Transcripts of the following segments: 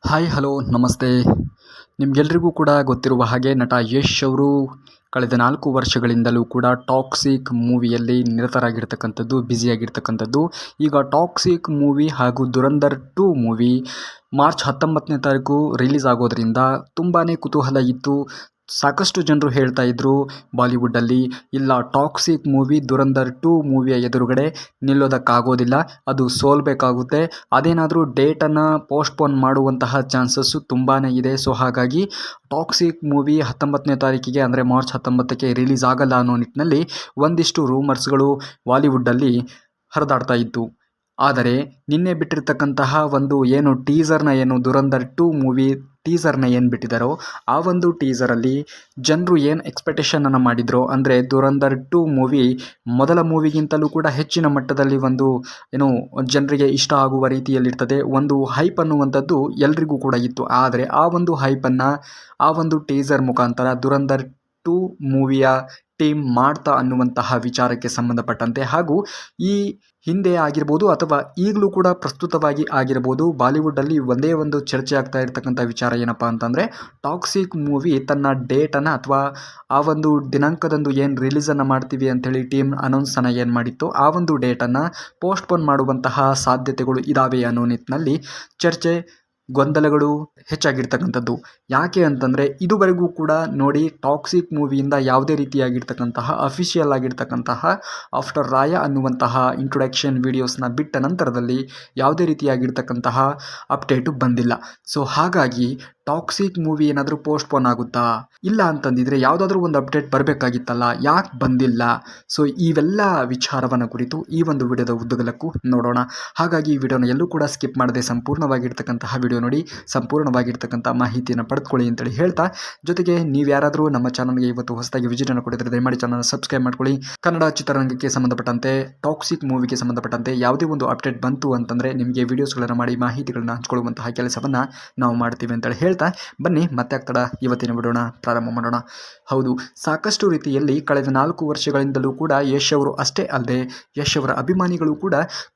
Hi hello ನಮಸ್ತೆ. ನಿಮಗೆಲ್ರಿಗೂ ಕೂಡ ಗೊತ್ತಿರುವ ಹಾಗೆ ನಟ ಯಶ್ ಅವರು ಕಳೆದ 4 ವರ್ಷಗಳಿಂದಲೂ ಕೂಡ ಟಾಕ್ಸಿಕ್ ಮೂವಿಯಲ್ಲಿ ನಿರತರಾಗಿರ್ತಕ್ಕಂಥದ್ದು, ಬ್ಯುಸಿಯಾಗಿರ್ತಕ್ಕಂಥದ್ದು. ಈಗ ಟಾಕ್ಸಿಕ್ ಮೂವಿ ಹಾಗೂ ದುರಂಧರ್ 2 ಮೂವಿ ಮಾರ್ಚ್ 19ನೇ ತಾರೀಕು ರಿಲೀಸ್ ಆಗೋದ್ರಿಂದ ತುಂಬಾ ಕುತೂಹಲ ಇತ್ತು. ಸಾಕಷ್ಟು ಜನರು ಹೇಳ್ತಾ ಇದ್ರು ಬಾಲಿವುಡ್ಡಲ್ಲಿ, ಇಲ್ಲ ಟಾಕ್ಸಿಕ್ ಮೂವಿ ದುರಂಧರ್ 2 ಮೂವಿಯ ಎದುರುಗಡೆ ನಿಲ್ಲೋದಕ್ಕಾಗೋದಿಲ್ಲ, ಅದು ಸೋಲ್ಬೇಕಾಗುತ್ತೆ, ಅದೇನಾದರೂ ಡೇಟನ್ನು ಪೋಸ್ಟ್ಪೋನ್ ಮಾಡುವಂತಹ ಚಾನ್ಸಸ್ಸು ತುಂಬಾ ಇದೆ. ಸೊ ಹಾಗಾಗಿ ಟಾಕ್ಸಿಕ್ ಮೂವಿ 19ನೇ ತಾರೀಕಿಗೆ ಅಂದರೆ ಮಾರ್ಚ್ 19ಕ್ಕೆ ರಿಲೀಸ್ ಆಗಲ್ಲ ಅನ್ನೋ ನಿಟ್ಟಿನಲ್ಲಿ ಒಂದಿಷ್ಟು ರೂಮರ್ಸ್ಗಳು ಬಾಲಿವುಡ್ಡಲ್ಲಿ ಹರಿದಾಡ್ತಾ ಇತ್ತು. ಆದರೆ ನಿನ್ನೆ ಬಿಟ್ಟಿರ್ತಕ್ಕಂತಹ ಒಂದು ಟೀಸರ್ನ ದುರಂಧರ್ 2 ಮೂವಿ ಟೀಸರ್ನ ಬಿಟ್ಟಿದ್ದಾರೋ ಆ ಒಂದು ಟೀಸರಲ್ಲಿ ಜನರು ಎಕ್ಸ್ಪೆಕ್ಟೇಷನನ್ನು ಮಾಡಿದ್ರು ಅಂದರೆ ದುರಂಧರ್ 2 ಮೂವಿ ಮೊದಲ ಮೂವಿಗಿಂತಲೂ ಕೂಡ ಹೆಚ್ಚಿನ ಮಟ್ಟದಲ್ಲಿ ಜನರಿಗೆ ಇಷ್ಟ ಆಗುವ ರೀತಿಯಲ್ಲಿರ್ತದೆ, ಒಂದು ಹೈಪ್ ಅನ್ನುವಂಥದ್ದು ಎಲ್ರಿಗೂ ಕೂಡ ಇತ್ತು. ಆದರೆ ಆ ಒಂದು ಹೈಪನ್ನು ಆ ಒಂದು ಟೀಸರ್ ಮುಖಾಂತರ ದುರಂಧರ್ 2 ಮೂವಿಯ ಟೀಮ್ ಮಾಡ್ತಾ ಅನ್ನುವಂತಹ ವಿಚಾರಕ್ಕೆ ಸಂಬಂಧಪಟ್ಟಂತೆ ಹಾಗೂ ಈ ಹಿಂದೆ ಆಗಿರ್ಬೋದು ಅಥವಾ ಈಗಲೂ ಕೂಡ ಪ್ರಸ್ತುತವಾಗಿ ಆಗಿರ್ಬೋದು ಬಾಲಿವುಡ್ಡಲ್ಲಿ ಒಂದೇ ಒಂದು ಚರ್ಚೆ ಆಗ್ತಾ ಇರ್ತಕ್ಕಂಥ ವಿಚಾರ ಏನಪ್ಪ ಅಂತಂದರೆ, ಟಾಕ್ಸಿಕ್ ಮೂವಿ ತನ್ನ ಡೇಟನ್ನು ಅಥವಾ ಆ ಒಂದು ದಿನಾಂಕದಂದು ರಿಲೀಸನ್ನು ಮಾಡ್ತೀವಿ ಅಂಥೇಳಿ ಟೀಮ್ ಅನೌನ್ಸನ್ನು ಮಾಡಿತ್ತು, ಆ ಒಂದು ಡೇಟನ್ನು ಪೋಸ್ಟ್ಪೋನ್ ಮಾಡುವಂತಹ ಸಾಧ್ಯತೆಗಳು ಇದ್ದಾವೆ ಅನ್ನೋ ನಿಟ್ಟಿನಲ್ಲಿ ಚರ್ಚೆ ಗೊಂದಲಗಳು ಹೆಚ್ಚಾಗಿರ್ತಕ್ಕಂಥದ್ದು. ಯಾಕೆ ಅಂತಂದರೆ ಇದುವರೆಗೂ ಕೂಡ ನೋಡಿ ಟಾಕ್ಸಿಕ್ ಮೂವಿಯಿಂದ ಯಾವುದೇ ರೀತಿಯಾಗಿರ್ತಕ್ಕಂತಹ ಅಫಿಷಿಯಲ್ ಆಗಿರ್ತಕ್ಕಂತಹ ಆಫ್ಟರ್ ರಾಯ ಅನ್ನುವಂತಹ ಇಂಟ್ರೊಡಕ್ಷನ್ ವಿಡಿಯೋಸ್ನ ಬಿಟ್ಟ ನಂತರದಲ್ಲಿ ಯಾವುದೇ ರೀತಿಯಾಗಿರ್ತಕ್ಕಂತಹ ಅಪ್ಡೇಟು ಬಂದಿಲ್ಲ. ಸೊ ಹಾಗಾಗಿ ಟಾಕ್ಸಿಕ್ ಮೂವಿ ಏನಾದರೂ ಪೋಸ್ಟ್ಪೋನ್ ಆಗುತ್ತಾ, ಇಲ್ಲ ಅಂತಂದಿದ್ರೆ ಯಾವುದಾದ್ರೂ ಒಂದು ಅಪ್ಡೇಟ್ ಬರಬೇಕಾಗಿತ್ತಲ್ಲ, ಯಾಕೆ ಬಂದಿಲ್ಲ? ಸೊ ಇವೆಲ್ಲ ವಿಚಾರವನ್ನು ಕುರಿತು ಈ ಒಂದು ವಿಡಿಯೋದ ಉದ್ದಗಲಕ್ಕೂ ನೋಡೋಣ. ಹಾಗಾಗಿ ಈ ವಿಡಿಯೋನ ಎಲ್ಲೂ ಕೂಡ ಸ್ಕಿಪ್ ಮಾಡದೆ ಸಂಪೂರ್ಣವಾಗಿರ್ತಕ್ಕಂತಹ ವಿಡಿಯೋ ನೋಡಿ ಸಂಪೂರ್ಣವಾಗಿರ್ತಕ್ಕಂಥ ಮಾಹಿತಿಯನ್ನು ಪಡೆದುಕೊಳ್ಳಿ ಅಂತೇಳಿ ಹೇಳ್ತಾ, ಜೊತೆಗೆ ನೀವು ಯಾರಾದರೂ ನಮ್ಮ ಚಾನಲ್ಗೆ ಇವತ್ತು ಹೊಸದಾಗಿ ವಿಸಿಟನ್ನು ಕೊಟ್ಟಿದ್ರೆ ದಯಮಾಡಿ ಚಾನಲ್ ಸಬ್ಸ್ಕ್ರೈಬ್ ಮಾಡ್ಕೊಳ್ಳಿ. ಕನ್ನಡ ಚಿತ್ರರಂಗಕ್ಕೆ ಸಂಬಂಧಪಟ್ಟಂತೆ ಟಾಕ್ಸಿಕ್ ಮೂವಿಗೆ ಸಂಬಂಧಪಟ್ಟಂತೆ ಯಾವುದೇ ಒಂದು ಅಪ್ಡೇಟ್ ಬಂತು ಅಂತಂದರೆ ನಿಮಗೆ ವಿಡಿಯೋಸ್ಗಳನ್ನು ಮಾಡಿ ಮಾಹಿತಿಗಳನ್ನ ಹಂಚ್ಕೊಳ್ಳುವಂತಹ ಕೆಲಸವನ್ನು ನಾವು ಮಾಡ್ತೀವಿ ಅಂತೇಳಿ ಹೇಳ್ತಾ, ಬನ್ನಿ ಮತ್ತೆ ಆಗ್ತಡ ಇವತ್ತಿನ ವಿಡಿಯೋನ ಪ್ರಾರಂಭ ಮಾಡೋಣ. ಹೌದು, ಸಾಕಷ್ಟು ರೀತಿಯಲ್ಲಿ ಕಳೆದ 4 ವರ್ಷಗಳಿಂದಲೂ ಕೂಡ ಯಶ್ ಅವರು ಅಷ್ಟೇ ಅಲ್ಲದೆ ಯಶ್ ಅವರ ಅಭಿಮಾನಿಗಳು ಕೂಡ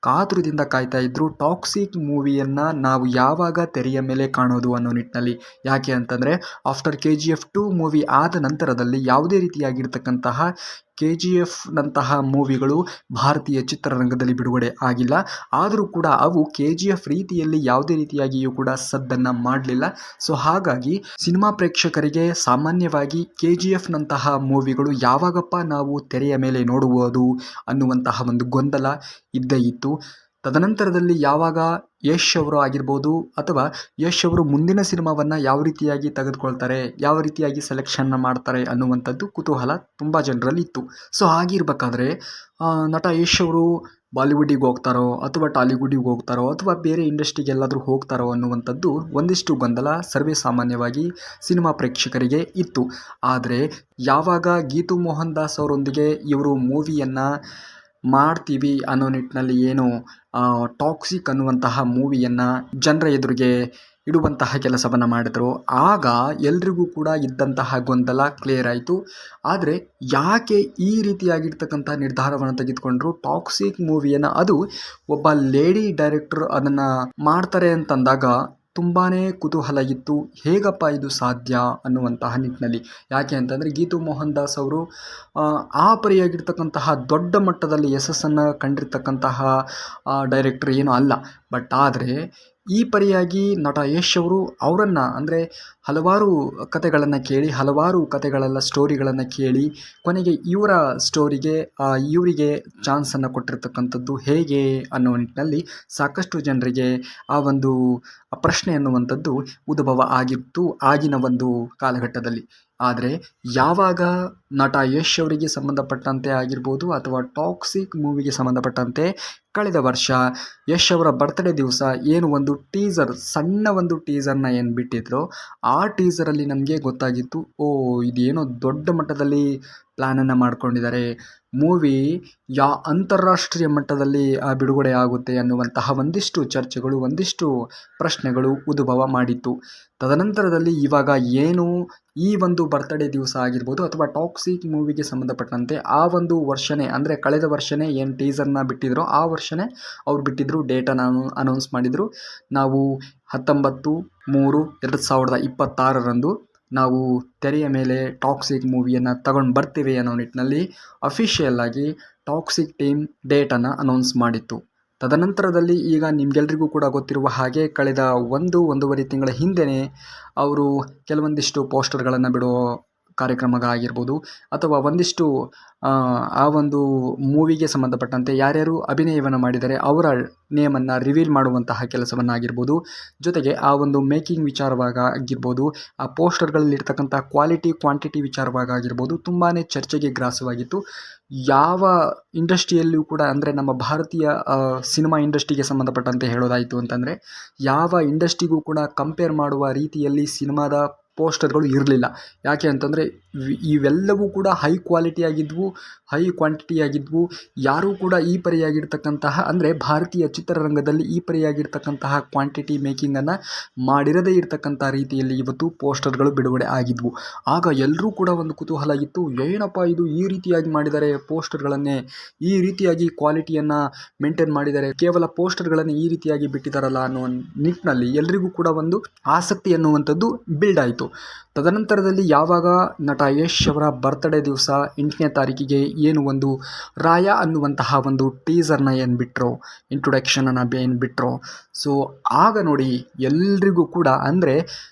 ಕಾತುರದಿಂದ ಕಾಯ್ತಾ ಇದ್ರು ಟಾಕ್ಸಿಕ್ ಮೂವಿಯನ್ನು ನಾವು ಯಾವಾಗ ತೆರೆಯ ಮೇಲೆ ಕಾಣೋದು ಅನ್ನೋ ನಿಟ್ಟಿನಲ್ಲಿ. ಯಾಕೆ ಅಂತಂದರೆ ಆಫ್ಟರ್ KGF 2 ಮೂವಿ ಆದ ನಂತರದಲ್ಲಿ ಯಾವುದೇ ರೀತಿಯಾಗಿರ್ತಕ್ಕಂತಹ KGF ನಂತಹ ಮೂವಿಗಳು ಭಾರತೀಯ ಚಿತ್ರರಂಗದಲ್ಲಿ ಬಿಡುಗಡೆ ಆಗಿಲ್ಲ. ಆದರೂ ಕೂಡ ಅವು KGF ರೀತಿಯಲ್ಲಿ ಯಾವುದೇ ರೀತಿಯಾಗಿಯೂ ಕೂಡ ಸದ್ದನ್ನು ಮಾಡಲಿಲ್ಲ. ಸೊ ಹಾಗಾಗಿ ಸಿನಿಮಾ ಪ್ರೇಕ್ಷಕರಿಗೆ ಸಾಮಾನ್ಯವಾಗಿ KGF ನಂತಹ ಮೂವಿಗಳು ಯಾವಾಗಪ್ಪ ನಾವು ತೆರೆಯ ಮೇಲೆ ನೋಡುವುದು ಅನ್ನುವಂತಹ ಒಂದು ಗೊಂದಲ ಇದ್ದೇ ಇತ್ತು. ತದನಂತರದಲ್ಲಿ ಯಾವಾಗ ಯಶ್ ಅವರು ಆಗಿರ್ಬೋದು ಅಥವಾ ಯಶ್ ಅವರು ಮುಂದಿನ ಸಿನಿಮಾವನ್ನು ಯಾವ ರೀತಿಯಾಗಿ ತೆಗೆದುಕೊಳ್ತಾರೆ, ಯಾವ ರೀತಿಯಾಗಿ ಸೆಲೆಕ್ಷನ್ನ ಮಾಡ್ತಾರೆ ಅನ್ನುವಂಥದ್ದು ಕುತೂಹಲ ತುಂಬ ಜನರಲ್ಲಿ ಇತ್ತು. ಸೊ ಹಾಗಿರ್ಬೇಕಾದ್ರೆ ನಟ ಯಶ್ ಅವರು ಬಾಲಿವುಡ್ಡಿಗೆ ಹೋಗ್ತಾರೋ ಅಥವಾ ಟಾಲಿವುಡ್ಡಿಗೆ ಹೋಗ್ತಾರೋ ಅಥವಾ ಬೇರೆ ಇಂಡಸ್ಟ್ರಿಗೆ ಎಲ್ಲಾದರೂ ಹೋಗ್ತಾರೋ ಅನ್ನುವಂಥದ್ದು ಒಂದಿಷ್ಟು ಗೊಂದಲ ಸರ್ವೇ ಸಾಮಾನ್ಯವಾಗಿ ಸಿನಿಮಾ ಪ್ರೇಕ್ಷಕರಿಗೆ ಇತ್ತು. ಆದರೆ ಯಾವಾಗ ಗೀತು ಮೋಹನ್ ದಾಸ್ ಅವರೊಂದಿಗೆ ಇವರು ಮೂವಿಯನ್ನು ಮಾಡ್ತೀವಿ ಅನ್ನೋ ನಿಟ್ಟಿನಲ್ಲಿ ಟಾಕ್ಸಿಕ್ ಅನ್ನುವಂತಹ ಮೂವಿಯನ್ನು ಜನರ ಎದುರಿಗೆ ಇಡುವಂತಹ ಕೆಲಸವನ್ನು ಮಾಡಿದ್ರು, ಆಗ ಎಲ್ರಿಗೂ ಕೂಡ ಇದ್ದಂತಹ ಗೊಂದಲ ಕ್ಲಿಯರ್ ಆಯಿತು. ಆದರೆ ಯಾಕೆ ಈ ರೀತಿಯಾಗಿರ್ತಕ್ಕಂಥ ನಿರ್ಧಾರವನ್ನು ತೆಗೆದುಕೊಂಡ್ರು? ಟಾಕ್ಸಿಕ್ ಮೂವಿಯನ್ನು ಅದು ಒಬ್ಬ ಲೇಡಿ ಡೈರೆಕ್ಟರ್ ಅದನ್ನು ಮಾಡ್ತಾರೆ ಅಂತಂದಾಗ ತುಂಬಾ ಕುತೂಹಲ ಇತ್ತು, ಹೇಗಪ್ಪ ಇದು ಸಾಧ್ಯ ಅನ್ನುವಂತಹ ನಿಟ್ಟಿನಲ್ಲಿ. ಯಾಕೆ ಅಂತಂದರೆ ಗೀತು ಮೋಹನ್ ದಾಸ್ ಅವರು ಆ ಪರಿಯಾಗಿರ್ತಕ್ಕಂತಹ ದೊಡ್ಡ ಮಟ್ಟದಲ್ಲಿ ಯಶಸ್ಸನ್ನು ಕಂಡಿರ್ತಕ್ಕಂತಹ ಡೈರೆಕ್ಟರ್ ಏನೂ ಅಲ್ಲ. ಬಟ್ ಆದರೆ ಈ ಪರಿಯಾಗಿ ನಟ ಯಶ್ ಅವರು ಅವರನ್ನು ಅಂದರೆ ಹಲವಾರು ಕತೆಗಳನ್ನು ಕೇಳಿ, ಹಲವಾರು ಕತೆಗಳೆಲ್ಲ ಸ್ಟೋರಿಗಳನ್ನು ಕೇಳಿ ಕೊನೆಗೆ ಇವರ ಸ್ಟೋರಿಗೆ ಇವರಿಗೆ ಚಾನ್ಸನ್ನು ಕೊಟ್ಟಿರ್ತಕ್ಕಂಥದ್ದು ಹೇಗೆ ಅನ್ನೋ ನಿಟ್ಟಿನಲ್ಲಿ ಸಾಕಷ್ಟು ಜನರಿಗೆ ಆ ಒಂದು ಪ್ರಶ್ನೆ ಅನ್ನುವಂಥದ್ದು ಉದ್ಭವ ಆಗಿತ್ತು ಆಗಿನ ಒಂದು ಕಾಲಘಟ್ಟದಲ್ಲಿ. ಆದರೆ ಯಾವಾಗ ನಟ ಯಶ್ ಅವರಿಗೆ ಸಂಬಂಧಪಟ್ಟಂತೆ ಆಗಿರ್ಬೋದು ಅಥವಾ ಟಾಕ್ಸಿಕ್ ಮೂವಿಗೆ ಸಂಬಂಧಪಟ್ಟಂತೆ ಕಳೆದ ವರ್ಷ ಯಶ್ ಅವರ ಬರ್ತ್ಡೇ ದಿವಸ ಒಂದು ಟೀಸರ್, ಸಣ್ಣ ಒಂದು ಟೀಸರ್ನ ಬಿಟ್ಟಿದ್ರು, ಆ ಟೀಸರಲ್ಲಿ ನಮಗೆ ಗೊತ್ತಾಗಿತ್ತು, ಇದೇನೋ ದೊಡ್ಡ ಮಟ್ಟದಲ್ಲಿ ಪ್ಲ್ಯಾನನ್ನು ಮಾಡ್ಕೊಂಡಿದ್ದಾರೆ. ಮೂವಿ ಅಂತಾರಾಷ್ಟ್ರೀಯ ಮಟ್ಟದಲ್ಲಿ ಬಿಡುಗಡೆ ಆಗುತ್ತೆ ಅನ್ನುವಂತಹ ಒಂದಿಷ್ಟು ಚರ್ಚೆಗಳು, ಒಂದಿಷ್ಟು ಪ್ರಶ್ನೆಗಳು ಉದ್ಭವ ಮಾಡಿತ್ತು. ತದನಂತರದಲ್ಲಿ ಇವಾಗ ಏನು ಈ ಒಂದು ಬರ್ತ್ಡೇ ದಿವಸ ಆಗಿರ್ಬೋದು ಅಥವಾ ಟಾಕ್ಸಿಕ್ ಮೂವಿಗೆ ಸಂಬಂಧಪಟ್ಟಂತೆ ಆ ಒಂದು ವರ್ಷನೇ ಅಂದರೆ ಕಳೆದ ವರ್ಷನೇ ಏನು ಟೀಸರ್ನ ಬಿಟ್ಟಿದ್ರೋ ಆ ವರ್ಷನೇ ಅವ್ರು ಬಿಟ್ಟಿದ್ರು, ಡೇಟನ್ನು ಅನೌನ್ಸ್ ಮಾಡಿದರು. ನಾವು 19/3/2026 ನಾವು ತೆರೆಯ ಮೇಲೆ ಟಾಕ್ಸಿಕ್ ಮೂವಿಯನ್ನು ತಗೊಂಡು ಬರ್ತೀವಿ ಅನ್ನೋ ನಿಟ್ಟಿನಲ್ಲಿ ಅಫಿಷಿಯಲ್ ಆಗಿ ಟಾಕ್ಸಿಕ್ ಟೀಮ್ ಡೇಟನ್ನು ಅನೌನ್ಸ್ ಮಾಡಿತ್ತು. ತದನಂತರದಲ್ಲಿ ಈಗ ನಿಮಗೆಲ್ರಿಗೂ ಕೂಡ ಗೊತ್ತಿರುವ ಹಾಗೆ ಕಳೆದ 1-1.5 ತಿಂಗಳ ಹಿಂದೆಯೇ ಅವರು ಕೆಲವೊಂದಿಷ್ಟು ಪೋಸ್ಟರ್ಗಳನ್ನು ಬಿಡೋ ಕಾರ್ಯಕ್ರಮಗಳಾಗಿರ್ಬೋದು ಅಥವಾ ಒಂದಿಷ್ಟು ಆ ಒಂದು ಮೂವಿಗೆ ಸಂಬಂಧಪಟ್ಟಂತೆ ಯಾರ್ಯಾರು ಅಭಿನಯವನ್ನು ಮಾಡಿದ್ದಾರೆ ಅವರ ನೇಮನ್ನು ರಿವೀಲ್ ಮಾಡುವಂತಹ ಕೆಲಸವನ್ನಾಗಿರ್ಬೋದು, ಜೊತೆಗೆ ಆ ಒಂದು ಮೇಕಿಂಗ್ ವಿಚಾರವಾಗಿರ್ಬೋದು, ಆ ಪೋಸ್ಟರ್ಗಳಲ್ಲಿರ್ತಕ್ಕಂಥ ಕ್ವಾಂಟಿಟಿ ವಿಚಾರವಾಗಿರ್ಬೋದು ತುಂಬಾ ಚರ್ಚೆಗೆ ಗ್ರಾಸವಾಗಿತ್ತು. ಯಾವ ಇಂಡಸ್ಟ್ರಿಯಲ್ಲಿಯೂ ಕೂಡ ಅಂದರೆ ನಮ್ಮ ಭಾರತೀಯ ಸಿನಿಮಾ ಇಂಡಸ್ಟ್ರಿಗೆ ಸಂಬಂಧಪಟ್ಟಂತೆ ಹೇಳೋದಾಯಿತು ಅಂತಂದರೆ ಯಾವ ಇಂಡಸ್ಟ್ರಿಗೂ ಕೂಡ ಕಂಪೇರ್ ಮಾಡುವ ರೀತಿಯಲ್ಲಿ ಸಿನಿಮಾದ ಪೋಸ್ಟರ್ಗಳು ಇರಲಿಲ್ಲ. ಯಾಕೆ ಅಂತಂದರೆ ಇವೆಲ್ಲವೂ ಕೂಡ ಹೈ ಕ್ವಾಲಿಟಿ ಆಗಿದ್ವು, ಹೈ ಕ್ವಾಂಟಿಟಿ ಆಗಿದ್ವು. ಯಾರೂ ಕೂಡ ಈ ಪರಿಯಾಗಿರ್ತಕ್ಕಂತಹ ಅಂದರೆ ಭಾರತೀಯ ಚಿತ್ರರಂಗದಲ್ಲಿ ಈ ಪರಿಯಾಗಿರ್ತಕ್ಕಂತಹ ಕ್ವಾಂಟಿಟಿ ಮೇಕಿಂಗನ್ನು ಮಾಡಿರದೇ ಇರತಕ್ಕಂಥ ರೀತಿಯಲ್ಲಿ ಇವತ್ತು ಪೋಸ್ಟರ್ಗಳು ಬಿಡುಗಡೆ ಆಗಿದ್ವು. ಆಗ ಎಲ್ಲರೂ ಕೂಡ ಒಂದು ಕುತೂಹಲ ಇತ್ತು, ಏನಪ್ಪ ಇದು ಈ ರೀತಿಯಾಗಿ ಮಾಡಿದ್ದಾರೆ ಪೋಸ್ಟರ್ಗಳನ್ನೇ, ಈ ರೀತಿಯಾಗಿ ಕ್ವಾಲಿಟಿಯನ್ನು ಮೇಂಟೈನ್ ಮಾಡಿದ್ದಾರೆ, ಕೇವಲ ಪೋಸ್ಟರ್ಗಳನ್ನು ಈ ರೀತಿಯಾಗಿ ಬಿಟ್ಟಿದ್ದಾರಲ್ಲ ಅನ್ನೋ ನಿಟ್ಟಿನಲ್ಲಿ ಎಲ್ರಿಗೂ ಕೂಡ ಒಂದು ಆಸಕ್ತಿ ಅನ್ನುವಂಥದ್ದು ಬಿಲ್ಡ್ ಆಯಿತು. ತದನಂತರದಲ್ಲಿ ಯಾವಾಗ ನಟ ಯಶ್ ಅವರ ಬರ್ತ್ಡೇ ದಿವಸ 8ನೇ ತಾರೀಕಿಗೆ ಏನು ಒಂದು ರಾಯ ಅನ್ನುವಂತಹ ಒಂದು ಟೀಸರ್ನ ಏನು ಬಿಟ್ಟರೋ, ಇಂಟ್ರೊಡಕ್ಷನನ್ನು ಏನು ಬಿಟ್ಟರೋ, ಸೊ ಆಗ ನೋಡಿ ಎಲ್ರಿಗೂ ಕೂಡ ಅಂದರೆ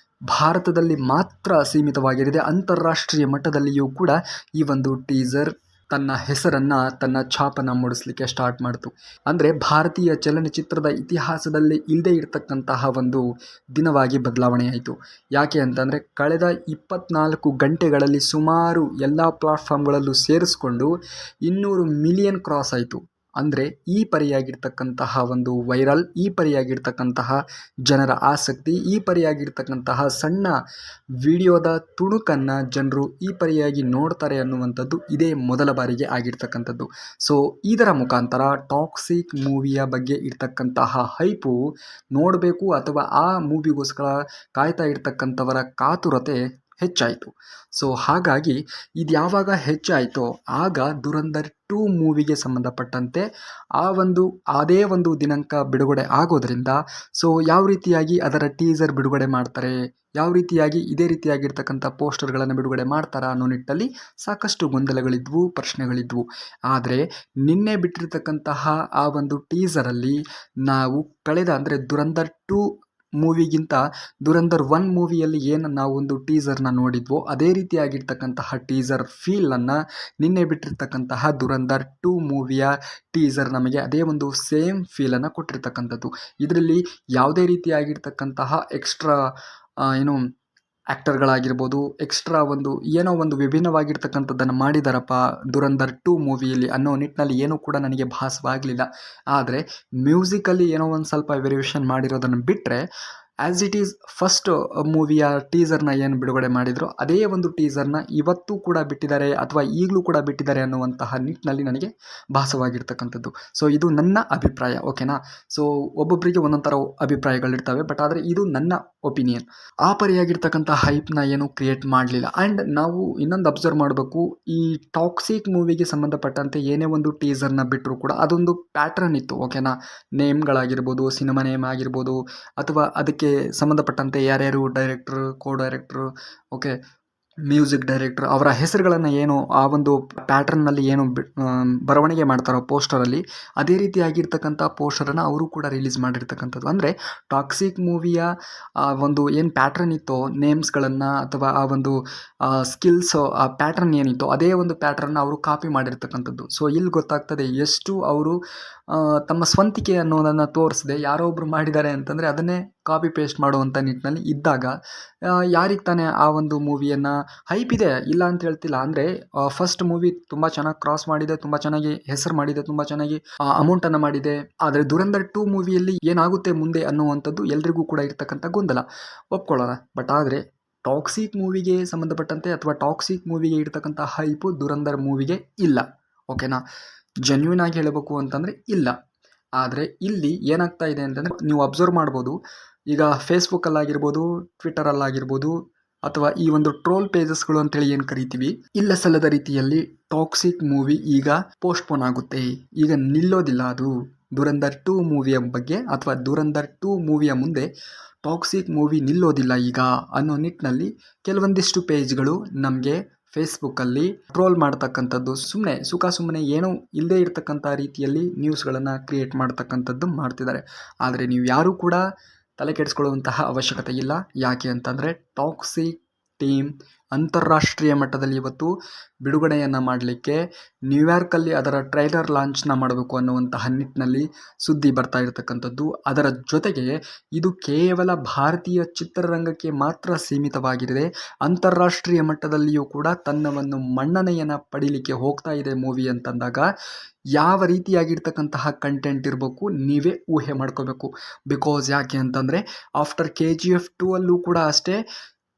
ಭಾರತದಲ್ಲಿ ಮಾತ್ರ ಸೀಮಿತವಾಗಿರದೆ ಅಂತಾರಾಷ್ಟ್ರೀಯ ಮಟ್ಟದಲ್ಲಿಯೂ ಕೂಡ ಈ ಒಂದು ಟೀಸರ್ ತನ್ನ ಹೆಸರನ್ನು, ತನ್ನ ಛಾಪನ್ನು ಮೂಡಿಸಲಿಕ್ಕೆ ಸ್ಟಾರ್ಟ್ ಮಾಡಿತು. ಅಂದರೆ ಭಾರತೀಯ ಚಲನಚಿತ್ರದ ಇತಿಹಾಸದಲ್ಲಿ ಇಲ್ಲದೇ ಇರತಕ್ಕಂತಹ ಒಂದು ದಿನವಾಗಿ ಬದಲಾವಣೆ ಆಯಿತು. ಯಾಕೆ ಅಂತಂದರೆ ಕಳೆದ 24 ಗಂಟೆಗಳಲ್ಲಿ ಸುಮಾರು ಎಲ್ಲ ಪ್ಲಾಟ್ಫಾರ್ಮ್ಗಳಲ್ಲೂ ಸೇರಿಸ್ಕೊಂಡು 200 ಮಿಲಿಯನ್ ಕ್ರಾಸ್ ಆಯಿತು. ಅಂದರೆ ಈ ಪರಿಯಾಗಿರ್ತಕ್ಕಂತಹ ಒಂದು ವೈರಲ್, ಈ ಪರಿಯಾಗಿರ್ತಕ್ಕಂತಹ ಜನರ ಆಸಕ್ತಿ, ಈ ಪರಿಯಾಗಿರ್ತಕ್ಕಂತಹ ಸಣ್ಣ ವಿಡಿಯೋದ ತುಣುಕನ್ನು ಜನರು ಈ ಪರಿಯಾಗಿ ನೋಡ್ತಾರೆ ಅನ್ನುವಂಥದ್ದು ಇದೇ ಮೊದಲ ಬಾರಿಗೆ ಆಗಿರ್ತಕ್ಕಂಥದ್ದು. ಸೊ ಇದರ ಮುಖಾಂತರ ಟಾಕ್ಸಿಕ್ ಮೂವಿಯ ಬಗ್ಗೆ ಇರ್ತಕ್ಕಂತಹ ಹೈಪು ನೋಡಬೇಕು ಅಥವಾ ಆ ಮೂವಿಗೋಸ್ಕರ ಕಾಯ್ತಾ ಇರ್ತಕ್ಕಂಥವರ ಕಾತುರತೆ ಹೆಚ್ಚಾಯಿತು. ಸೊ ಹಾಗಾಗಿ ಇದು ಯಾವಾಗ ಹೆಚ್ಚಾಯಿತೋ ಆಗ ದುರಂಧರ್ 2 ಮೂವಿಗೆ ಸಂಬಂಧಪಟ್ಟಂತೆ ಅದೇ ಒಂದು ದಿನಾಂಕ ಬಿಡುಗಡೆ ಆಗೋದ್ರಿಂದ ಸೊ ಯಾವ ರೀತಿಯಾಗಿ ಅದರ ಟೀಸರ್ ಬಿಡುಗಡೆ ಮಾಡ್ತಾರೆ, ಯಾವ ರೀತಿಯಾಗಿ ಇದೇ ರೀತಿಯಾಗಿರ್ತಕ್ಕಂಥ ಪೋಸ್ಟರ್ಗಳನ್ನು ಬಿಡುಗಡೆ ಮಾಡ್ತಾರಾ ಅನ್ನೋ ನಿಟ್ಟಲ್ಲಿ ಸಾಕಷ್ಟು ಗೊಂದಲಗಳಿದ್ವು, ಪ್ರಶ್ನೆಗಳಿದ್ವು. ಆದರೆ ನಿನ್ನೆ ಬಿಟ್ಟಿರ್ತಕ್ಕಂತಹ ಆ ಒಂದು ಟೀಸರಲ್ಲಿ ನಾವು ಕಳೆದ ಅಂದರೆ ದುರಂಧರ್ 2 ಮೂವಿಗಿಂತ ದುರಂಧರ್ 1 ಮೂವಿಯಲ್ಲಿ ಏನು ನಾವು ಒಂದು ಟೀಸರ್ನ ನೋಡಿದ್ವೋ ಅದೇ ರೀತಿಯಾಗಿರ್ತಕ್ಕಂತಹ ಟೀಸರ್ ಫೀಲನ್ನು ನಿನ್ನೆ ಬಿಟ್ಟಿರ್ತಕ್ಕಂತಹ ದುರಂಧರ್ 2 ಮೂವಿಯ ಟೀಸರ್ ನಮಗೆ ಅದೇ ಒಂದು ಸೇಮ್ ಫೀಲನ್ನು ಕೊಟ್ಟಿರ್ತಕ್ಕಂಥದ್ದು. ಇದರಲ್ಲಿ ಯಾವುದೇ ರೀತಿಯಾಗಿರ್ತಕ್ಕಂತಹ ಎಕ್ಸ್ಟ್ರಾ ಆ್ಯಕ್ಟರ್ಗಳಾಗಿರ್ಬೋದು, ಎಕ್ಸ್ಟ್ರಾ ಏನೋ ಒಂದು ವಿಭಿನ್ನವಾಗಿರ್ತಕ್ಕಂಥದ್ದನ್ನು ಮಾಡಿದಾರಪ್ಪ ದುರಂಧರ್ 2 ಮೂವಿಯಲ್ಲಿ ಅನ್ನೋ ನಿಟ್ಟಿನಲ್ಲಿ ಏನೂ ಕೂಡ ನನಗೆ ಭಾಸವಾಗಲಿಲ್ಲ. ಆದರೆ ಮ್ಯೂಸಿಕಲ್ಲಿ ಏನೋ ಒಂದು ಸ್ವಲ್ಪ ವೇರಿಯೇಷನ್ ಮಾಡಿರೋದನ್ನು ಬಿಟ್ಟರೆ ಆ್ಯಸ್ ಇಟ್ ಈಸ್ ಫಸ್ಟ್ ಮೂವಿಯ ಟೀಸರ್ನ ಏನು ಬಿಡುಗಡೆ ಮಾಡಿದ್ರು ಅದೇ ಒಂದು ಟೀಸರ್ನ ಇವತ್ತು ಕೂಡ ಬಿಟ್ಟಿದ್ದಾರೆ ಅಥವಾ ಈಗಲೂ ಕೂಡ ಬಿಟ್ಟಿದ್ದಾರೆ ಅನ್ನುವಂತಹ ನಿಟ್ಟಿನಲ್ಲಿ ನನಗೆ ಭಾಸವಾಗಿರ್ತಕ್ಕಂಥದ್ದು. ಸೊ ಇದು ನನ್ನ ಅಭಿಪ್ರಾಯ, ಓಕೆನಾ. ಸೊ ಒಬ್ಬೊಬ್ಬರಿಗೆ ಒಂದೊಂದು ಥರ ಅಭಿಪ್ರಾಯಗಳಿರ್ತವೆ, ಬಟ್ ಆದರೆ ಇದು ನನ್ನ ಒಪಿನಿಯನ್. ಆ ಪರಿಯಾಗಿರ್ತಕ್ಕಂಥ ಹೈಪ್ನ ಏನು ಕ್ರಿಯೇಟ್ ಮಾಡಲಿಲ್ಲ. ಆ್ಯಂಡ್ ನಾವು ಇನ್ನೊಂದು ಅಬ್ಸರ್ವ್ ಮಾಡಬೇಕು, ಈ ಟಾಕ್ಸಿಕ್ ಮೂವಿಗೆ ಸಂಬಂಧಪಟ್ಟಂತೆ ಏನೇ ಒಂದು ಟೀಸರ್ನ ಬಿಟ್ಟರೂ ಕೂಡ ಅದೊಂದು ಪ್ಯಾಟ್ರನ್ ಇತ್ತು, ಓಕೆನಾ. ನೇಮ್ಗಳಾಗಿರ್ಬೋದು, ಸಿನಿಮಾ ನೇಮ್ ಆಗಿರ್ಬೋದು ಅಥವಾ ಅದಕ್ಕೆ ಸಂಬಂಧಪಟ್ಟಂತೆ ಯಾರ್ಯಾರು ಡೈರೆಕ್ಟ್ರು, ಕೋ-ಡೈರೆಕ್ಟ್ರು, ಓಕೆ, ಮ್ಯೂಸಿಕ್ ಡೈರೆಕ್ಟರ್ ಅವರ ಹೆಸರುಗಳನ್ನು ಏನು ಆ ಒಂದು ಪ್ಯಾಟ್ರನ್ನಲ್ಲಿ ಏನು ಬರವಣಿಗೆ ಮಾಡ್ತಾರೋ ಪೋಸ್ಟರಲ್ಲಿ ಅದೇ ರೀತಿಯಾಗಿರ್ತಕ್ಕಂಥ ಪೋಸ್ಟರನ್ನು ಅವರು ಕೂಡ ರಿಲೀಸ್ ಮಾಡಿರ್ತಕ್ಕಂಥದ್ದು. ಅಂದರೆ ಟಾಕ್ಸಿಕ್ ಮೂವಿಯ ಒಂದು ಏನು ಪ್ಯಾಟ್ರನ್ ಇತ್ತೋ ನೇಮ್ಸ್ಗಳನ್ನು ಅಥವಾ ಆ ಒಂದು ಸ್ಕಿಲ್ಸ್ ಆ ಪ್ಯಾಟ್ರನ್ ಏನಿತ್ತೋ ಅದೇ ಒಂದು ಪ್ಯಾಟ್ರನ್ನ ಅವರು ಕಾಪಿ ಮಾಡಿರ್ತಕ್ಕಂಥದ್ದು. ಸೊ ಇಲ್ಲಿ ಗೊತ್ತಾಗ್ತದೆ ಎಷ್ಟು ಅವರು ತಮ್ಮ ಸ್ವಂತಿಕೆ ಅನ್ನೋದನ್ನು ತೋರಿಸದೆ ಯಾರೋ ಒಬ್ಬರು ಮಾಡಿದ್ದಾರೆ ಅಂತಂದರೆ ಅದನ್ನೇ ಕಾಪಿ ಪೇಸ್ಟ್ ಮಾಡುವಂಥ ನಿಟ್ಟಿನಲ್ಲಿ ಇದ್ದಾಗ ಯಾರಿಗೆ ತಾನೇ ಆ ಒಂದು ಮೂವಿಯನ್ನು ಹೈಪ್ ಇದೆ, ಇಲ್ಲ ಅಂತ ಹೇಳ್ತಿಲ್ಲ. ಅಂದರೆ ಫಸ್ಟ್ ಮೂವಿ ತುಂಬ ಚೆನ್ನಾಗಿ ಕ್ರಾಸ್ ಮಾಡಿದೆ, ತುಂಬ ಚೆನ್ನಾಗಿ ಹೆಸರು ಮಾಡಿದೆ, ತುಂಬ ಚೆನ್ನಾಗಿ ಅಮೌಂಟನ್ನು ಮಾಡಿದೆ. ಆದರೆ ದುರಂಧರ್ 2 ಮೂವಿಯಲ್ಲಿ ಏನಾಗುತ್ತೆ ಮುಂದೆ ಅನ್ನುವಂಥದ್ದು ಎಲ್ರಿಗೂ ಕೂಡ ಇರ್ತಕ್ಕಂಥ ಗೊಂದಲ, ಒಪ್ಕೊಳ್ಳೋಣ. ಬಟ್ ಆದರೆ ಟಾಕ್ಸಿಕ್ ಮೂವಿಗೆ ಸಂಬಂಧಪಟ್ಟಂತೆ ಅಥವಾ ಟಾಕ್ಸಿಕ್ ಮೂವಿಗೆ ಇರ್ತಕ್ಕಂಥ ಹೈಪು ದುರಂಧರ್ ಮೂವಿಗೆ ಇಲ್ಲ. ಓಕೆನಾ, ಜೆನ್ಯೂನ್ ಆಗಿ ಹೇಳಬೇಕು ಅಂತಂದರೆ ಇಲ್ಲ. ಆದರೆ ಇಲ್ಲಿ ಏನಾಗ್ತಾ ಇದೆ ಅಂತಂದರೆ ನೀವು ಅಬ್ಸರ್ವ್ ಮಾಡ್ಬೋದು, ಈಗ ಫೇಸ್ಬುಕ್ಕಲ್ಲಾಗಿರ್ಬೋದು, ಟ್ವಿಟ್ಟರಲ್ಲಾಗಿರ್ಬೋದು, ಅಥವಾ ಈ ಒಂದು ಟ್ರೋಲ್ ಪೇಜಸ್ಗಳು ಅಂತೇಳಿ ಏನು ಕರಿತೀವಿ, ಇಲ್ಲ ಸಲ್ಲದ ರೀತಿಯಲ್ಲಿ ಟಾಕ್ಸಿಕ್ ಮೂವಿ ಈಗ ಪೋಸ್ಟ್ಪೋನ್ ಆಗುತ್ತೆ, ಈಗ ನಿಲ್ಲೋದಿಲ್ಲ. ಅದು ದುರಂಧರ್ 2 ಮೂವಿಯ ಬಗ್ಗೆ ಅಥವಾ ದುರಂಧರ್ 2 ಮೂವಿಯ ಮುಂದೆ ಟಾಕ್ಸಿಕ್ ಮೂವಿ ನಿಲ್ಲೋದಿಲ್ಲ ಈಗ ಅನ್ನೋ ನಿಟ್ಟಿನಲ್ಲಿ ಕೆಲವೊಂದಿಷ್ಟು ಪೇಜ್ಗಳು ನಮಗೆ ಫೇಸ್ಬುಕ್ಕಲ್ಲಿ ಟ್ರೋಲ್ ಮಾಡ್ತಕ್ಕಂಥದ್ದು, ಸುಮ್ಮನೆ ಏನೋ ಇಲ್ಲದೇ ಇರತಕ್ಕಂಥ ರೀತಿಯಲ್ಲಿ ನ್ಯೂಸ್ಗಳನ್ನು ಕ್ರಿಯೇಟ್ ಮಾಡ್ತಕ್ಕಂಥದ್ದು ಮಾಡ್ತಿದ್ದಾರೆ. ಆದರೆ ನೀವು ಯಾರೂ ಕೂಡ ತಲೆ ಕೆಡಿಸ್ಕೊಳ್ಳುವಂತಹ ಅವಶ್ಯಕತೆ ಇಲ್ಲ. ಯಾಕೆ ಅಂತಂದರೆ ಟಾಕ್ಸಿಕ್ ಟೀಮ್ ಅಂತಾರಾಷ್ಟ್ರೀಯ ಮಟ್ಟದಲ್ಲಿ ಇವತ್ತು ಬಿಡುಗಡೆಯನ್ನು ಮಾಡಲಿಕ್ಕೆ ನ್ಯೂಯಾರ್ಕಲ್ಲಿ ಅದರ ಟ್ರೈಲರ್ ಲಾಂಚ್ನ ಮಾಡಬೇಕು ಅನ್ನುವಂತಹ ನಿಟ್ಟಿನಲ್ಲಿ ಸುದ್ದಿ ಬರ್ತಾ ಇರತಕ್ಕಂಥದ್ದು. ಅದರ ಜೊತೆಗೆ ಇದು ಕೇವಲ ಭಾರತೀಯ ಚಿತ್ರರಂಗಕ್ಕೆ ಮಾತ್ರ ಸೀಮಿತವಾಗಿದೆ, ಅಂತಾರಾಷ್ಟ್ರೀಯ ಮಟ್ಟದಲ್ಲಿಯೂ ಕೂಡ ತನ್ನ ಒಂದು ಮನ್ನಣೆಯನ್ನು ಪಡೀಲಿಕ್ಕೆ ಹೋಗ್ತಾ ಇದೆ ಮೂವಿ ಅಂತಂದಾಗ ಯಾವ ರೀತಿಯಾಗಿರ್ತಕ್ಕಂತಹ ಕಂಟೆಂಟ್ ಇರಬೇಕು ನೀವೇ ಊಹೆ ಮಾಡ್ಕೋಬೇಕು. ಬಿಕಾಸ್ ಯಾಕೆ ಅಂತಂದರೆ ಆಫ್ಟರ್ KGF 2 ಅಲ್ಲೂ ಕೂಡ ಅಷ್ಟೇ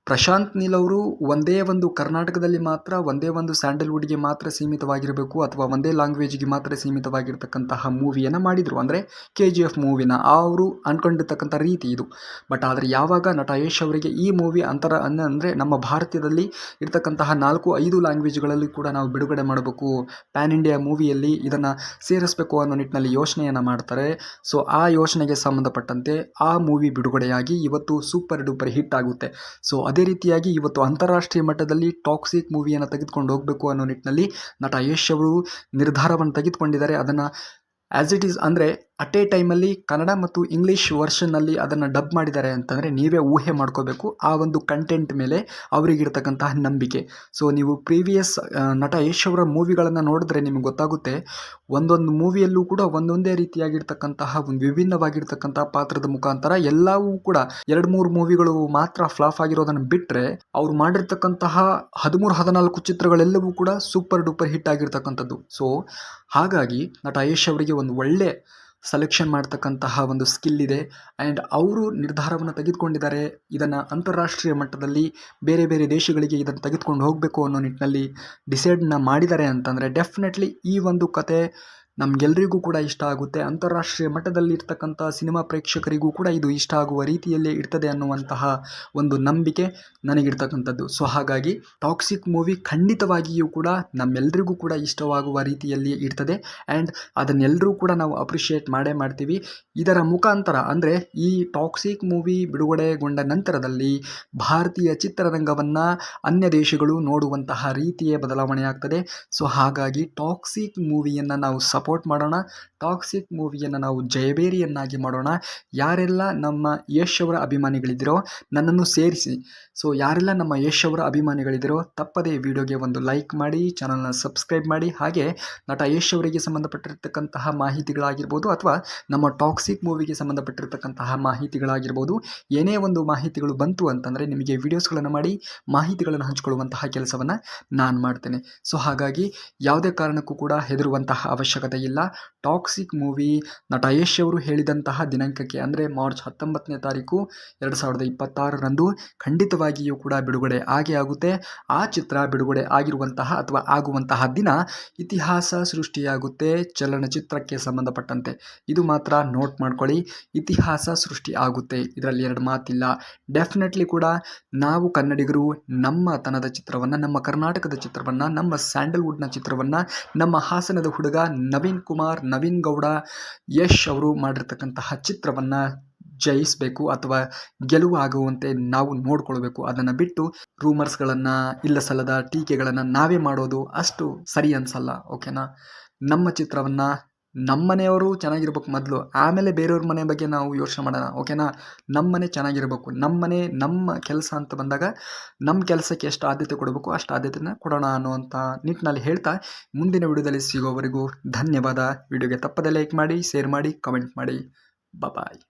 ಪ್ರಶಾಂತ್ ನೀಲ್ ಅವರು ಒಂದೇ ಒಂದು ಕರ್ನಾಟಕದಲ್ಲಿ ಮಾತ್ರ, ಒಂದೇ ಒಂದು ಸ್ಯಾಂಡಲ್ವುಡ್ಗೆ ಮಾತ್ರ ಸೀಮಿತವಾಗಿರಬೇಕು ಅಥವಾ ಒಂದೇ ಲ್ಯಾಂಗ್ವೇಜ್ಗೆ ಮಾತ್ರ ಸೀಮಿತವಾಗಿರ್ತಕ್ಕಂತಹ ಮೂವಿಯನ್ನು ಮಾಡಿದರು, ಅಂದರೆ KGF ಮೂವಿನ ಅವರು ಅಂದ್ಕೊಂಡಿರ್ತಕ್ಕಂಥ ರೀತಿ ಇದು. ಬಟ್ ಆದರೆ ಯಾವಾಗ ನಟ ಯಶ್ ಅವರಿಗೆ ಈ ಮೂವಿ ಅಂದರೆ ನಮ್ಮ ಭಾರತದಲ್ಲಿ ಇರ್ತಕ್ಕಂತಹ 4-5 ಲ್ಯಾಂಗ್ವೇಜ್ಗಳಲ್ಲಿ ಕೂಡ ನಾವು ಬಿಡುಗಡೆ ಮಾಡಬೇಕು, ಪ್ಯಾನ್ ಇಂಡಿಯಾ ಮೂವಿಯಲ್ಲಿ ಇದನ್ನು ಸೇರಿಸಬೇಕು ಅನ್ನೋ ನಿಟ್ಟಿನಲ್ಲಿ ಯೋಚನೆಯನ್ನು ಮಾಡ್ತಾರೆ. ಸೊ ಆ ಯೋಚನೆಗೆ ಸಂಬಂಧಪಟ್ಟಂತೆ ಆ ಮೂವಿ ಬಿಡುಗಡೆಯಾಗಿ ಇವತ್ತು ಸೂಪರ್ ಡೂಪರ್ ಹಿಟ್ ಆಗುತ್ತೆ. ಸೊ ಅದೇ ರೀತಿಯಾಗಿ ಇವತ್ತು ಅಂತಾರಾಷ್ಟ್ರೀಯ ಮಟ್ಟದಲ್ಲಿ ಟಾಕ್ಸಿಕ್ ಮೂವಿಯನ್ನು ತೆಗೆದುಕೊಂಡು ಹೋಗಬೇಕು ಅನ್ನೋ ನಿಟ್ಟಿನಲ್ಲಿ ನಟ ಯಶ್ ಅವರು ನಿರ್ಧಾರವನ್ನು ತೆಗೆದುಕೊಂಡಿದ್ದಾರೆ. ಅದನ್ನು ಆ್ಯಸ್ ಇಟ್ ಈಸ್ ಅಂದರೆ ಅಟ್ ಎ ಟೈಮಲ್ಲಿ ಕನ್ನಡ ಮತ್ತು ಇಂಗ್ಲೀಷ್ ವರ್ಷನ್ನಲ್ಲಿ ಅದನ್ನು ಡಬ್ ಮಾಡಿದ್ದಾರೆ ಅಂತಂದರೆ ನೀವೇ ಊಹೆ ಮಾಡ್ಕೋಬೇಕು ಆ ಒಂದು ಕಂಟೆಂಟ್ ಮೇಲೆ ಅವರಿಗಿರ್ತಕ್ಕಂತಹ ನಂಬಿಕೆ. ಸೊ ನೀವು ಪ್ರೀವಿಯಸ್ ನಟ ಯಶ್ ಅವರ ಮೂವಿಗಳನ್ನು ನೋಡಿದ್ರೆ ನಿಮಗೆ ಗೊತ್ತಾಗುತ್ತೆ, ಒಂದೊಂದು ಮೂವಿಯಲ್ಲೂ ಕೂಡ ಒಂದೊಂದೇ ರೀತಿಯಾಗಿರ್ತಕ್ಕಂತಹ ಒಂದು ವಿಭಿನ್ನವಾಗಿರ್ತಕ್ಕಂತಹ ಪಾತ್ರದ ಮುಖಾಂತರ ಎಲ್ಲವೂ ಕೂಡ 2-3 ಮೂವಿಗಳು ಮಾತ್ರ ಫ್ಲಾಪ್ ಆಗಿರೋದನ್ನು ಬಿಟ್ಟರೆ ಅವ್ರು ಮಾಡಿರ್ತಕ್ಕಂತಹ 13-14 ಚಿತ್ರಗಳೆಲ್ಲವೂ ಕೂಡ ಸೂಪರ್ ಡೂಪರ್ ಹಿಟ್ ಆಗಿರ್ತಕ್ಕಂಥದ್ದು. ಸೊ ಹಾಗಾಗಿ ನಟ ಯಶ್ ಅವರಿಗೆ ಒಂದು ಒಳ್ಳೆ ಸೆಲೆಕ್ಷನ್ ಮಾಡ್ತಕ್ಕಂತಹ ಒಂದು ಸ್ಕಿಲ್ ಇದೆ ಆ್ಯಂಡ್ ಅವರು ನಿರ್ಧಾರವನ್ನು ತೆಗೆದುಕೊಂಡಿದ್ದಾರೆ. ಇದನ್ನು ಅಂತಾರಾಷ್ಟ್ರೀಯ ಮಟ್ಟದಲ್ಲಿ ಬೇರೆ ಬೇರೆ ದೇಶಗಳಿಗೆ ಇದನ್ನು ತೆಗೆದುಕೊಂಡು ಹೋಗಬೇಕು ಅನ್ನೋ ನಿಟ್ಟಿನಲ್ಲಿ ಡಿಸೈಡ್ನ ಮಾಡಿದ್ದಾರೆ ಅಂತಂದರೆ ಡೆಫಿನೆಟ್ಲಿ ಈ ಒಂದು ಕತೆ ನಮಗೆಲ್ಲರಿಗೂ ಕೂಡ ಇಷ್ಟ ಆಗುತ್ತೆ. ಅಂತಾರಾಷ್ಟ್ರೀಯ ಮಟ್ಟದಲ್ಲಿ ಇರ್ತಕ್ಕಂಥ ಸಿನಿಮಾ ಪ್ರೇಕ್ಷಕರಿಗೂ ಕೂಡ ಇದು ಇಷ್ಟ ಆಗುವ ರೀತಿಯಲ್ಲೇ ಇರ್ತದೆ ಅನ್ನುವಂತಹ ಒಂದು ನಂಬಿಕೆ ನನಗಿರ್ತಕ್ಕಂಥದ್ದು. ಸೊ ಹಾಗಾಗಿ ಟಾಕ್ಸಿಕ್ ಮೂವಿ ಖಂಡಿತವಾಗಿಯೂ ಕೂಡ ನಮ್ಮೆಲ್ಲರಿಗೂ ಕೂಡ ಇಷ್ಟವಾಗುವ ರೀತಿಯಲ್ಲಿ ಇರ್ತದೆ ಆ್ಯಂಡ್ ಅದನ್ನೆಲ್ಲರೂ ಕೂಡ ನಾವು ಅಪ್ರಿಷಿಯೇಟ್ ಮಾಡೇ ಮಾಡ್ತೀವಿ. ಇದರ ಮುಖಾಂತರ ಅಂದರೆ ಈ ಟಾಕ್ಸಿಕ್ ಮೂವಿ ಬಿಡುಗಡೆಗೊಂಡ ನಂತರದಲ್ಲಿ ಭಾರತೀಯ ಚಿತ್ರರಂಗವನ್ನು ಅನ್ಯ ದೇಶಗಳು ನೋಡುವಂತಹ ರೀತಿಯೇ ಬದಲಾವಣೆ ಆಗ್ತದೆ. ಸೊ ಹಾಗಾಗಿ ಟಾಕ್ಸಿಕ್ ಮೂವಿಯನ್ನು ನಾವು ಸಪೋರ್ಟ್ ಮಾಡೋಣ, ಟಾಕ್ಸಿಕ್ ಮೂವಿಯನ್ನು ನಾವು ಜಯಬೇರಿಯನ್ನಾಗಿ ಮಾಡೋಣ. ಯಾರೆಲ್ಲ ನಮ್ಮ ಯಶ್ ಅವರ ಅಭಿಮಾನಿಗಳಿದ್ದೀರೋ ನನ್ನನ್ನು ಸೇರಿಸಿ. ಸೊ ಯಾರೆಲ್ಲ ನಮ್ಮ ಯಶ್ ಅವರ ಅಭಿಮಾನಿಗಳಿದ್ದೀರೋ ತಪ್ಪದೇ ವಿಡಿಯೋಗೆ ಒಂದು ಲೈಕ್ ಮಾಡಿ, ಚಾನಲ್ನ ಸಬ್ಸ್ಕ್ರೈಬ್ ಮಾಡಿ. ಹಾಗೆ ನಟ ಯಶ್ ಅವರಿಗೆ ಸಂಬಂಧಪಟ್ಟಿರ್ತಕ್ಕಂತಹ ಮಾಹಿತಿಗಳಾಗಿರ್ಬೋದು ಅಥವಾ ನಮ್ಮ ಟಾಕ್ಸಿಕ್ ಮೂವಿಗೆ ಸಂಬಂಧಪಟ್ಟಿರ್ತಕ್ಕಂತಹ ಮಾಹಿತಿಗಳಾಗಿರ್ಬೋದು, ಏನೇ ಒಂದು ಮಾಹಿತಿಗಳು ಬಂತು ಅಂತಂದರೆ ನಿಮಗೆ ವಿಡಿಯೋಸ್ಗಳನ್ನು ಮಾಡಿ ಮಾಹಿತಿಗಳನ್ನು ಹಂಚಿಕೊಳ್ಳುವಂತಹ ಕೆಲಸವನ್ನು ನಾನು ಮಾಡ್ತೇನೆ. ಸೊ ಹಾಗಾಗಿ ಯಾವುದೇ ಕಾರಣಕ್ಕೂ ಕೂಡ ಹೆದರುವಂತಹ ಅವಶ್ಯಕತೆ ಇಲ್ಲ. ಟಾಕ್ಸಿಕ್ ಮೂವಿ ನಟ ಯಶ್ ಅವರು ಹೇಳಿದಂತಹ ದಿನಾಂಕಕ್ಕೆ ಅಂದರೆ ಮಾರ್ಚ್ 19ನೇ ತಾರೀಕು 2026ರಂದು ಖಂಡಿತವಾಗಿಯೂ ಕೂಡ ಬಿಡುಗಡೆ ಆಗೇ ಆಗುತ್ತೆ. ಆ ಚಿತ್ರ ಬಿಡುಗಡೆ ಆಗಿರುವಂತಹ ಅಥವಾ ಆಗುವಂತಹ ದಿನ ಇತಿಹಾಸ ಸೃಷ್ಟಿಯಾಗುತ್ತೆ ಚಲನಚಿತ್ರಕ್ಕೆ ಸಂಬಂಧಪಟ್ಟಂತೆ. ಇದು ಮಾತ್ರ ನೋಟ್ ಮಾಡ್ಕೊಳ್ಳಿ, ಇತಿಹಾಸ ಸೃಷ್ಟಿ ಆಗುತ್ತೆ, ಇದರಲ್ಲಿ ಎರಡು ಮಾತಿಲ್ಲ. ಡೆಫಿನೆಟ್ಲಿ ಕೂಡ ನಾವು ಕನ್ನಡಿಗರು ನಮ್ಮ ತನದ ಚಿತ್ರವನ್ನು, ನಮ್ಮ ಕರ್ನಾಟಕದ ಚಿತ್ರವನ್ನು, ನಮ್ಮ ಸ್ಯಾಂಡಲ್ವುಡ್ನ ಚಿತ್ರವನ್ನು, ನಮ್ಮ ಹಾಸನದ ಹುಡುಗ ನವೀನ್ ಗೌಡ ಯಶ್ ಅವರು ಮಾಡಿರ್ತಕ್ಕಂತಹ ಚಿತ್ರವನ್ನು ಜಯಿಸಬೇಕು ಅಥವಾ ಗೆಲುವು ಆಗುವಂತೆ ನಾವು ನೋಡ್ಕೊಳ್ಬೇಕು. ಅದನ್ನು ಬಿಟ್ಟು ರೂಮರ್ಸ್ಗಳನ್ನು, ಇಲ್ಲ ಸಲ್ಲದ ಟೀಕೆಗಳನ್ನು ನಾವೇ ಮಾಡೋದು ಅಷ್ಟು ಸರಿ ಅನ್ಸಲ್ಲ. ಓಕೆನಾ, ನಮ್ಮ ಚಿತ್ರವನ್ನು ನಮ್ಮನೆಯವರು ಚೆನ್ನಾಗಿರ್ಬೇಕು ಮೊದಲು, ಆಮೇಲೆ ಬೇರೆಯವ್ರ ಮನೆ ಬಗ್ಗೆ ನಾವು ಯೋಚನೆ ಮಾಡೋಣ. ಓಕೆನಾ, ನಮ್ಮನೆ ಚೆನ್ನಾಗಿರಬೇಕು, ನಮ್ಮನೆ ನಮ್ಮ ಕೆಲಸ ಅಂತ ಬಂದಾಗ ನಮ್ಮ ಕೆಲಸಕ್ಕೆ ಎಷ್ಟು ಆದ್ಯತೆ ಕೊಡಬೇಕು ಅಷ್ಟು ಆದ್ಯತೆನ ಕೊಡೋಣ ಅನ್ನುವಂಥ ನಿಟ್ಟಿನಲ್ಲಿ ಹೇಳ್ತಾ ಮುಂದಿನ ವಿಡಿಯೋದಲ್ಲಿ ಸಿಗೋವರೆಗೂ ಧನ್ಯವಾದ. ವಿಡಿಯೋಗೆ ತಪ್ಪದೆ ಲೈಕ್ ಮಾಡಿ, ಶೇರ್ ಮಾಡಿ, ಕಮೆಂಟ್ ಮಾಡಿ. ಬಾಯ್.